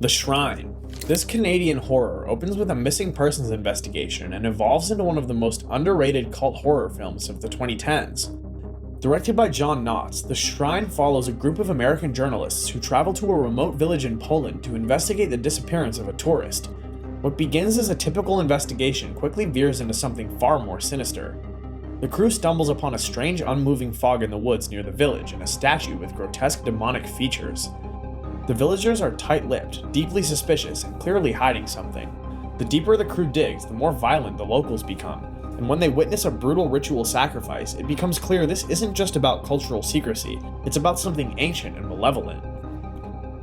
The Shrine. This Canadian horror opens with a missing persons investigation and evolves into one of the most underrated cult horror films of the 2010s. Directed by John Knotts, The Shrine follows a group of American journalists who travel to a remote village in Poland to investigate the disappearance of a tourist. What begins as a typical investigation quickly veers into something far more sinister. The crew stumbles upon a strange unmoving fog in the woods near the village and a statue with grotesque demonic features. The villagers are tight-lipped, deeply suspicious, and clearly hiding something. The deeper the crew digs, the more violent the locals become, and when they witness a brutal ritual sacrifice, it becomes clear this isn't just about cultural secrecy, it's about something ancient and malevolent.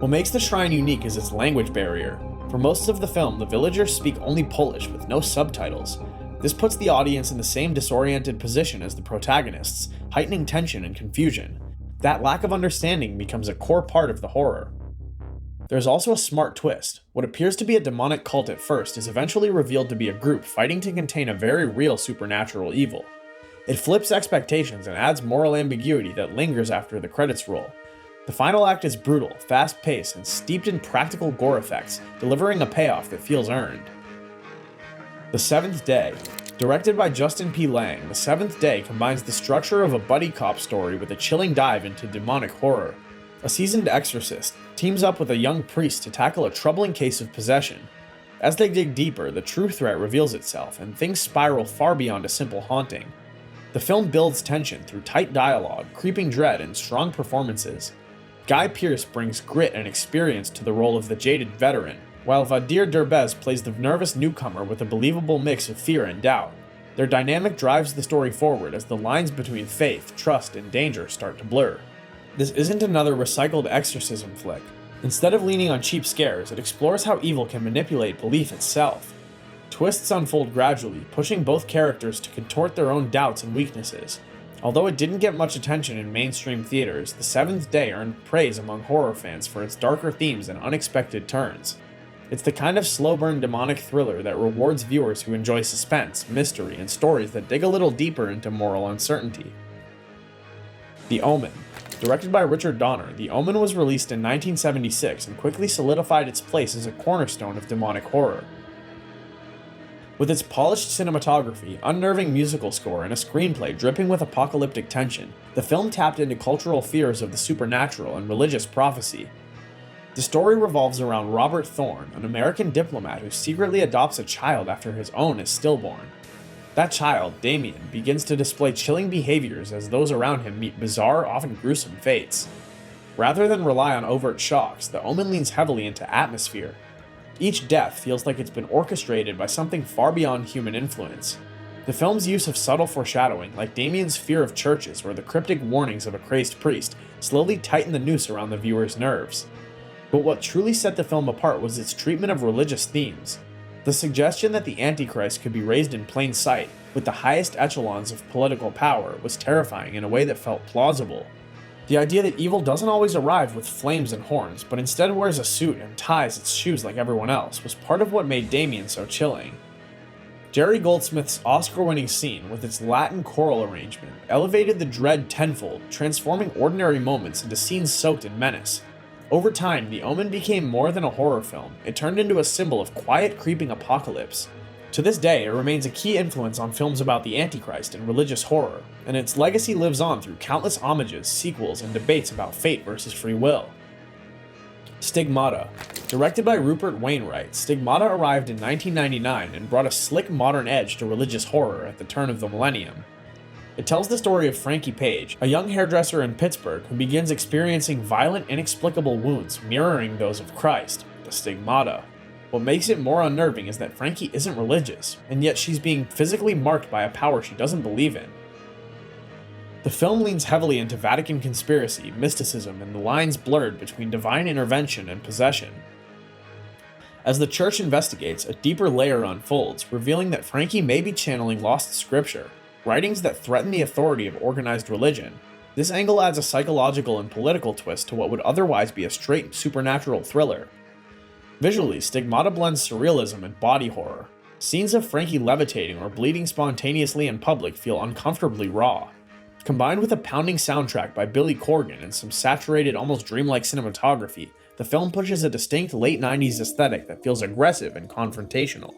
What makes the shrine unique is its language barrier. For most of the film, the villagers speak only Polish with no subtitles. This puts the audience in the same disoriented position as the protagonists, heightening tension and confusion. That lack of understanding becomes a core part of the horror. There's also a smart twist. What appears to be a demonic cult at first is eventually revealed to be a group fighting to contain a very real supernatural evil. It flips expectations and adds moral ambiguity that lingers after the credits roll. The final act is brutal, fast-paced, and steeped in practical gore effects, delivering a payoff that feels earned. The Seventh Day. Directed by Justin P. Lang, The Seventh Day combines the structure of a buddy cop story with a chilling dive into demonic horror. A seasoned exorcist teams up with a young priest to tackle a troubling case of possession. As they dig deeper, the true threat reveals itself, and things spiral far beyond a simple haunting. The film builds tension through tight dialogue, creeping dread, and strong performances. Guy Pearce brings grit and experience to the role of the jaded veteran, while Vadir Derbez plays the nervous newcomer with a believable mix of fear and doubt. Their dynamic drives the story forward as the lines between faith, trust, and danger start to blur. This isn't another recycled exorcism flick. Instead of leaning on cheap scares, it explores how evil can manipulate belief itself. Twists unfold gradually, pushing both characters to contort their own doubts and weaknesses. Although it didn't get much attention in mainstream theaters, The Seventh Day earned praise among horror fans for its darker themes and unexpected turns. It's the kind of slow-burn demonic thriller that rewards viewers who enjoy suspense, mystery, and stories that dig a little deeper into moral uncertainty. The Omen. Directed by Richard Donner, The Omen was released in 1976 and quickly solidified its place as a cornerstone of demonic horror. With its polished cinematography, unnerving musical score, and a screenplay dripping with apocalyptic tension, the film tapped into cultural fears of the supernatural and religious prophecy. The story revolves around Robert Thorne, an American diplomat who secretly adopts a child after his own is stillborn. That child, Damien, begins to display chilling behaviors as those around him meet bizarre, often gruesome fates. Rather than rely on overt shocks, The Omen leans heavily into atmosphere. Each death feels like it's been orchestrated by something far beyond human influence. The film's use of subtle foreshadowing, like Damien's fear of churches or the cryptic warnings of a crazed priest, slowly tighten the noose around the viewer's nerves. But what truly set the film apart was its treatment of religious themes. The suggestion that the Antichrist could be raised in plain sight, with the highest echelons of political power, was terrifying in a way that felt plausible. The idea that evil doesn't always arrive with flames and horns, but instead wears a suit and ties its shoes like everyone else, was part of what made Damien so chilling. Jerry Goldsmith's Oscar-winning scene, with its Latin choral arrangement, elevated the dread tenfold, transforming ordinary moments into scenes soaked in menace. Over time, The Omen became more than a horror film. It turned into a symbol of quiet, creeping apocalypse. To this day, it remains a key influence on films about the Antichrist and religious horror, and its legacy lives on through countless homages, sequels, and debates about fate versus free will. Stigmata. Directed by Rupert Wainwright, Stigmata arrived in 1999 and brought a slick modern edge to religious horror at the turn of the millennium. It tells the story of Frankie Page, a young hairdresser in Pittsburgh who begins experiencing violent, inexplicable wounds mirroring those of Christ, the stigmata. What makes it more unnerving is that Frankie isn't religious, and yet she's being physically marked by a power she doesn't believe in. The film leans heavily into Vatican conspiracy, mysticism, and the lines blurred between divine intervention and possession. As the church investigates, a deeper layer unfolds, revealing that Frankie may be channeling lost scripture, writings that threaten the authority of organized religion. This angle adds a psychological and political twist to what would otherwise be a straight supernatural thriller. Visually, Stigmata blends surrealism and body horror. Scenes of Frankie levitating or bleeding spontaneously in public feel uncomfortably raw. Combined with a pounding soundtrack by Billy Corgan and some saturated, almost dreamlike cinematography, the film pushes a distinct late 90s aesthetic that feels aggressive and confrontational.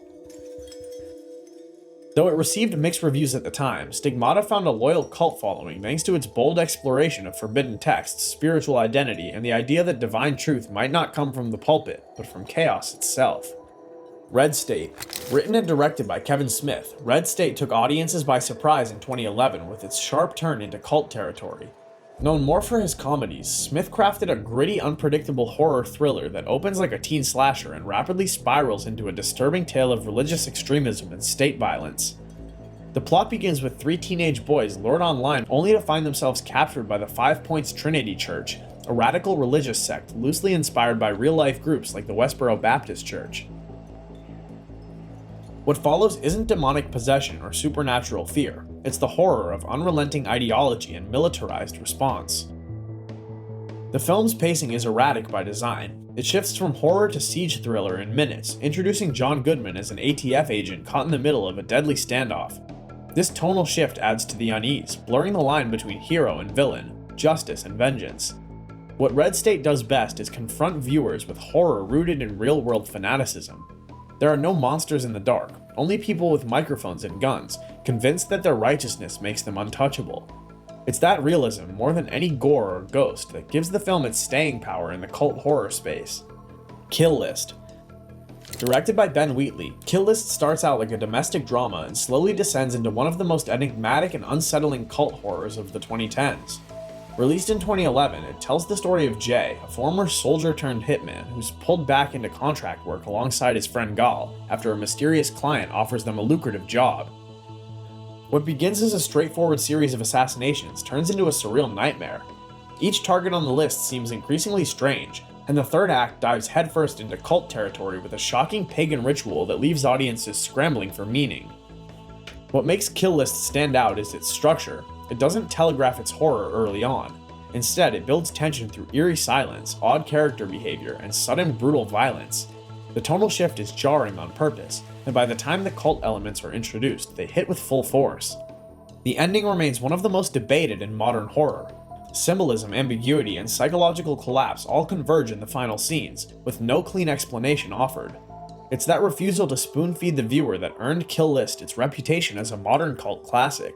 Though it received mixed reviews at the time, Stigmata found a loyal cult following thanks to its bold exploration of forbidden texts, spiritual identity, and the idea that divine truth might not come from the pulpit, but from chaos itself. Red State. Written and directed by Kevin Smith, Red State took audiences by surprise in 2011 with its sharp turn into cult territory. Known more for his comedies, Smith crafted a gritty, unpredictable horror thriller that opens like a teen slasher and rapidly spirals into a disturbing tale of religious extremism and state violence. The plot begins with three teenage boys lured online only to find themselves captured by the Five Points Trinity Church, a radical religious sect loosely inspired by real-life groups like the Westboro Baptist Church. What follows isn't demonic possession or supernatural fear, it's the horror of unrelenting ideology and militarized response. The film's pacing is erratic by design. It shifts from horror to siege thriller in minutes, introducing John Goodman as an ATF agent caught in the middle of a deadly standoff. This tonal shift adds to the unease, blurring the line between hero and villain, justice and vengeance. What Red State does best is confront viewers with horror rooted in real-world fanaticism. There are no monsters in the dark, only people with microphones and guns, convinced that their righteousness makes them untouchable. It's that realism, more than any gore or ghost, that gives the film its staying power in the cult horror space. Kill List. Directed by Ben Wheatley, Kill List starts out like a domestic drama and slowly descends into one of the most enigmatic and unsettling cult horrors of the 2010s. Released in 2011, it tells the story of Jay, a former soldier-turned-hitman who's pulled back into contract work alongside his friend Gal after a mysterious client offers them a lucrative job. What begins as a straightforward series of assassinations turns into a surreal nightmare. Each target on the list seems increasingly strange, and the third act dives headfirst into cult territory with a shocking pagan ritual that leaves audiences scrambling for meaning. What makes Kill List stand out is its structure. It doesn't telegraph its horror early on. Instead, it builds tension through eerie silence, odd character behavior, and sudden brutal violence. The tonal shift is jarring on purpose, and by the time the cult elements are introduced, they hit with full force. The ending remains one of the most debated in modern horror. Symbolism, ambiguity, and psychological collapse all converge in the final scenes, with no clean explanation offered. It's that refusal to spoon-feed the viewer that earned Kill List its reputation as a modern cult classic.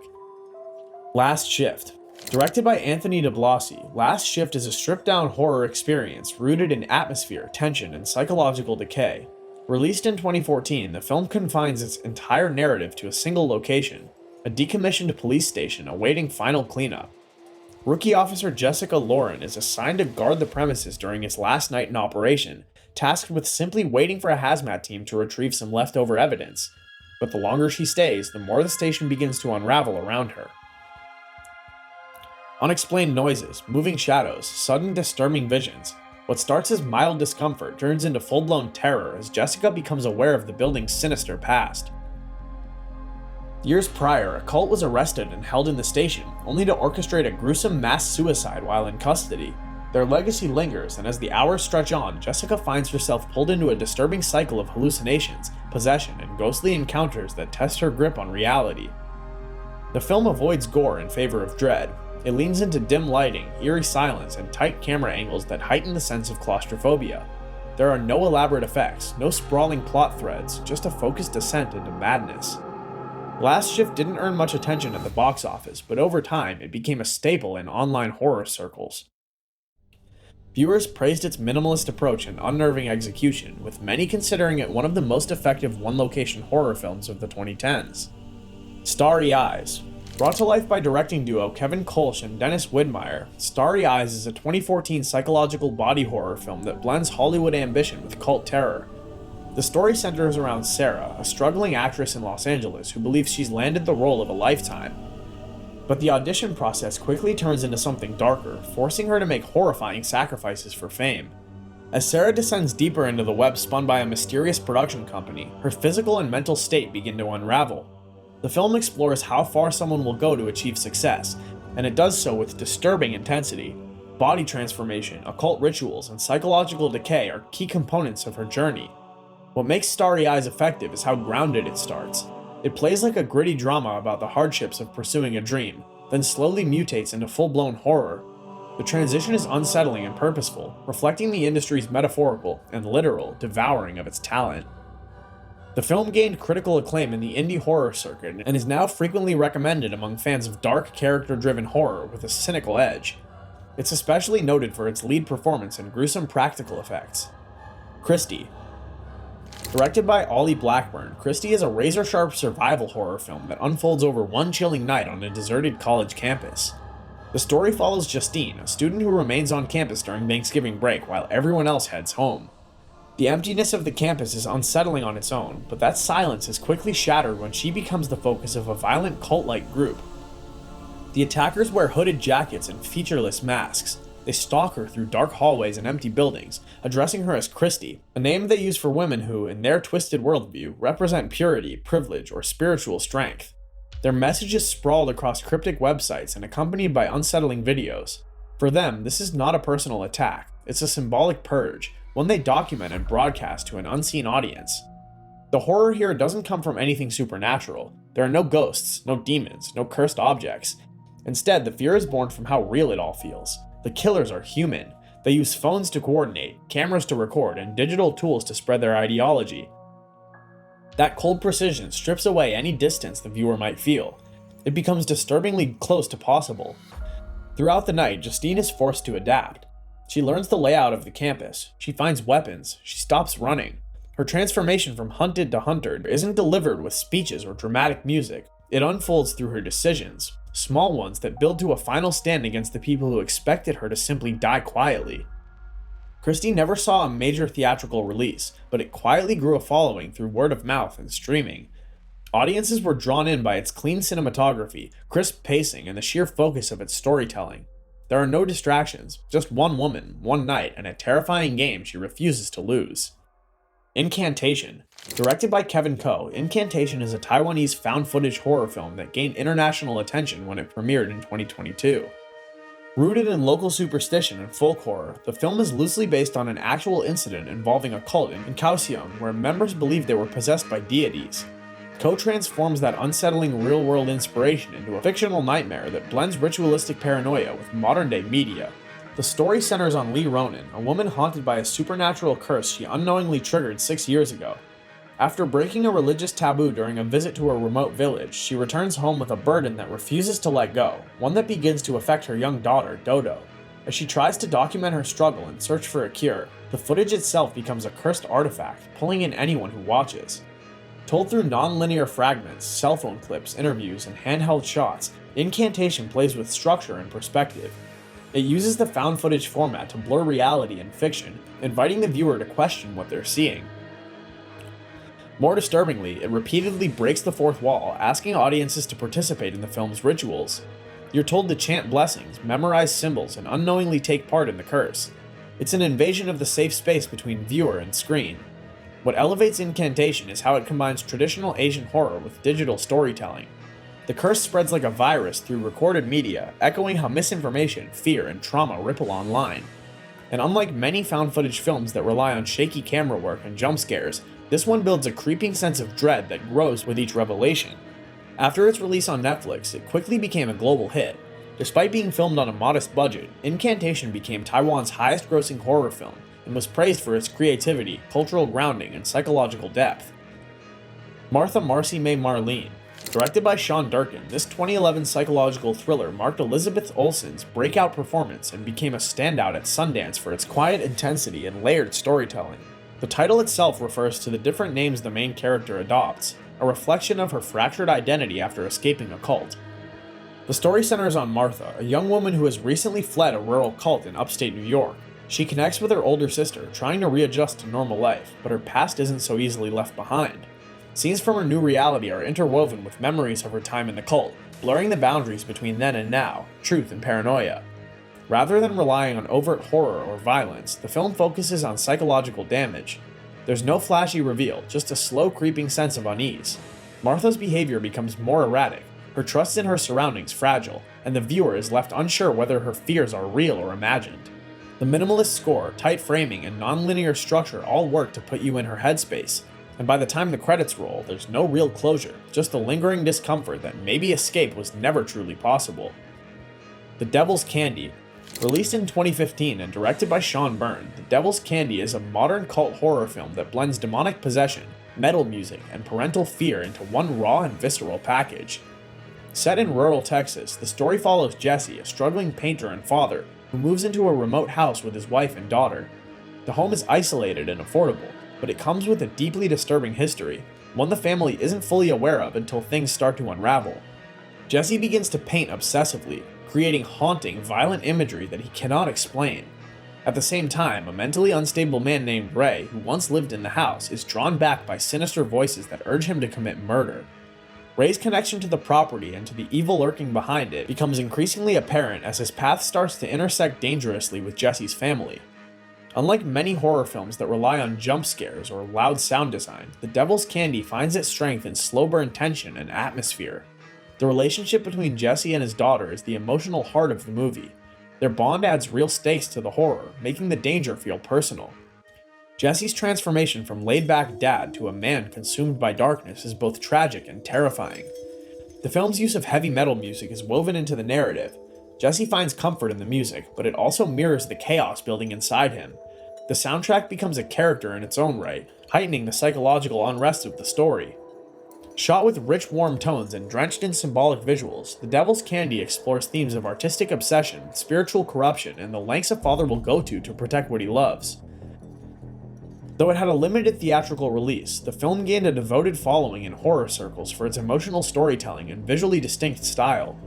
Last Shift. Directed by Anthony DeBlasi, Last Shift is a stripped-down horror experience rooted in atmosphere, tension, and psychological decay. Released in 2014, the film confines its entire narrative to a single location, a decommissioned police station awaiting final cleanup. Rookie Officer Jessica Lauren is assigned to guard the premises during its last night in operation, tasked with simply waiting for a hazmat team to retrieve some leftover evidence. But the longer she stays, the more the station begins to unravel around her. Unexplained noises, moving shadows, sudden disturbing visions. What starts as mild discomfort turns into full-blown terror as Jessica becomes aware of the building's sinister past. Years prior, a cult was arrested and held in the station, only to orchestrate a gruesome mass suicide while in custody. Their legacy lingers, and as the hours stretch on, Jessica finds herself pulled into a disturbing cycle of hallucinations, possession, and ghostly encounters that test her grip on reality. The film avoids gore in favor of dread. It leans into dim lighting, eerie silence, and tight camera angles that heighten the sense of claustrophobia. There are no elaborate effects, no sprawling plot threads, just a focused descent into madness. Last Shift didn't earn much attention at the box office, but over time, it became a staple in online horror circles. Viewers praised its minimalist approach and unnerving execution, with many considering it one of the most effective one-location horror films of the 2010s. Starry Eyes. Brought to life by directing duo Kevin Kolsch and Dennis Widmeyer, Starry Eyes is a 2014 psychological body horror film that blends Hollywood ambition with cult terror. The story centers around Sarah, a struggling actress in Los Angeles who believes she's landed the role of a lifetime. But the audition process quickly turns into something darker, forcing her to make horrifying sacrifices for fame. As Sarah descends deeper into the web spun by a mysterious production company, her physical and mental state begin to unravel. The film explores how far someone will go to achieve success, and it does so with disturbing intensity. Body transformation, occult rituals, and psychological decay are key components of her journey. What makes Starry Eyes effective is how grounded it starts. It plays like a gritty drama about the hardships of pursuing a dream, then slowly mutates into full-blown horror. The transition is unsettling and purposeful, reflecting the industry's metaphorical and literal devouring of its talent. The film gained critical acclaim in the indie horror circuit and is now frequently recommended among fans of dark, character-driven horror with a cynical edge. It's especially noted for its lead performance and gruesome practical effects. Christy. Directed by Ollie Blackburn, Christy is a razor-sharp survival horror film that unfolds over one chilling night on a deserted college campus. The story follows Justine, a student who remains on campus during Thanksgiving break while everyone else heads home. The emptiness of the campus is unsettling on its own, but that silence is quickly shattered when she becomes the focus of a violent cult-like group. The attackers wear hooded jackets and featureless masks. They stalk her through dark hallways and empty buildings, addressing her as Christy, a name they use for women who, in their twisted worldview, represent purity, privilege, or spiritual strength. Their message is sprawled across cryptic websites and accompanied by unsettling videos. For them, this is not a personal attack, it's a symbolic purge, one they document and broadcast to an unseen audience. The horror here doesn't come from anything supernatural. There are no ghosts, no demons, no cursed objects. Instead, the fear is born from how real it all feels. The killers are human. They use phones to coordinate, cameras to record, and digital tools to spread their ideology. That cold precision strips away any distance the viewer might feel. It becomes disturbingly close to possible. Throughout the night, Justine is forced to adapt. She learns the layout of the campus, she finds weapons, she stops running. Her transformation from hunted to hunter isn't delivered with speeches or dramatic music. It unfolds through her decisions, small ones that build to a final stand against the people who expected her to simply die quietly. Christy never saw a major theatrical release, but it quietly grew a following through word of mouth and streaming. Audiences were drawn in by its clean cinematography, crisp pacing, and the sheer focus of its storytelling. There are no distractions, just one woman, one night, and a terrifying game she refuses to lose. Incantation. Directed by Kevin Ko, Incantation is a Taiwanese found-footage horror film that gained international attention when it premiered in 2022. Rooted in local superstition and folk horror, the film is loosely based on an actual incident involving a cult in Incantation where members believed they were possessed by deities. Ko transforms that unsettling real-world inspiration into a fictional nightmare that blends ritualistic paranoia with modern-day media. The story centers on Lee Ronan, a woman haunted by a supernatural curse she unknowingly triggered 6 years ago. After breaking a religious taboo during a visit to a remote village, she returns home with a burden that refuses to let go, one that begins to affect her young daughter, Dodo. As she tries to document her struggle and search for a cure, the footage itself becomes a cursed artifact, pulling in anyone who watches. Told through non-linear fragments, cell phone clips, interviews, and handheld shots, Incantation plays with structure and perspective. It uses the found footage format to blur reality and fiction, inviting the viewer to question what they're seeing. More disturbingly, it repeatedly breaks the fourth wall, asking audiences to participate in the film's rituals. You're told to chant blessings, memorize symbols, and unknowingly take part in the curse. It's an invasion of the safe space between viewer and screen. What elevates Incantation is how it combines traditional Asian horror with digital storytelling. The curse spreads like a virus through recorded media, echoing how misinformation, fear, and trauma ripple online. And unlike many found-footage films that rely on shaky camera work and jump scares, this one builds a creeping sense of dread that grows with each revelation. After its release on Netflix, it quickly became a global hit. Despite being filmed on a modest budget, Incantation became Taiwan's highest-grossing horror film, and was praised for its creativity, cultural grounding, and psychological depth. Martha Marcy May Marlene. Directed by Sean Durkin, this 2011 psychological thriller marked Elizabeth Olsen's breakout performance and became a standout at Sundance for its quiet intensity and layered storytelling. The title itself refers to the different names the main character adopts, a reflection of her fractured identity after escaping a cult. The story centers on Martha, a young woman who has recently fled a rural cult in upstate New York. She connects with her older sister, trying to readjust to normal life, but her past isn't so easily left behind. Scenes from her new reality are interwoven with memories of her time in the cult, blurring the boundaries between then and now, truth and paranoia. Rather than relying on overt horror or violence, the film focuses on psychological damage. There's no flashy reveal, just a slow creeping sense of unease. Martha's behavior becomes more erratic, her trust in her surroundings fragile, and the viewer is left unsure whether her fears are real or imagined. The minimalist score, tight framing, and non-linear structure all work to put you in her headspace, and by the time the credits roll, there's no real closure, just the lingering discomfort that maybe escape was never truly possible. The Devil's Candy. Released in 2015 and directed by Sean Byrne, The Devil's Candy is a modern cult horror film that blends demonic possession, metal music, and parental fear into one raw and visceral package. Set in rural Texas, the story follows Jesse, a struggling painter and father, who moves into a remote house with his wife and daughter. The home is isolated and affordable, but it comes with a deeply disturbing history, one the family isn't fully aware of until things start to unravel. Jesse begins to paint obsessively, creating haunting, violent imagery that he cannot explain. At the same time, a mentally unstable man named Ray, who once lived in the house, is drawn back by sinister voices that urge him to commit murder. Ray's connection to the property and to the evil lurking behind it becomes increasingly apparent as his path starts to intersect dangerously with Jesse's family. Unlike many horror films that rely on jump scares or loud sound design, The Devil's Candy finds its strength in slow burn tension and atmosphere. The relationship between Jesse and his daughter is the emotional heart of the movie. Their bond adds real stakes to the horror, making the danger feel personal. Jesse's transformation from laid-back dad to a man consumed by darkness is both tragic and terrifying. The film's use of heavy metal music is woven into the narrative. Jesse finds comfort in the music, but it also mirrors the chaos building inside him. The soundtrack becomes a character in its own right, heightening the psychological unrest of the story. Shot with rich, warm tones and drenched in symbolic visuals, The Devil's Candy explores themes of artistic obsession, spiritual corruption, and the lengths a father will go to protect what he loves. Though it had a limited theatrical release, the film gained a devoted following in horror circles for its emotional storytelling and visually distinct style.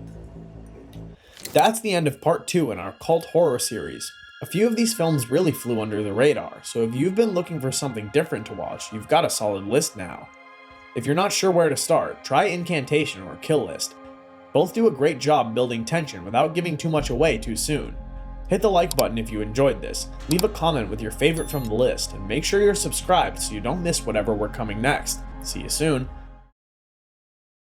That's the end of part 2 in our cult horror series. A few of these films really flew under the radar, so if you've been looking for something different to watch, you've got a solid list now. If you're not sure where to start, try Incantation or Kill List. Both do a great job building tension without giving too much away too soon. Hit the like button if you enjoyed this, leave a comment with your favorite from the list, and make sure you're subscribed so you don't miss whatever we're coming next. See you soon.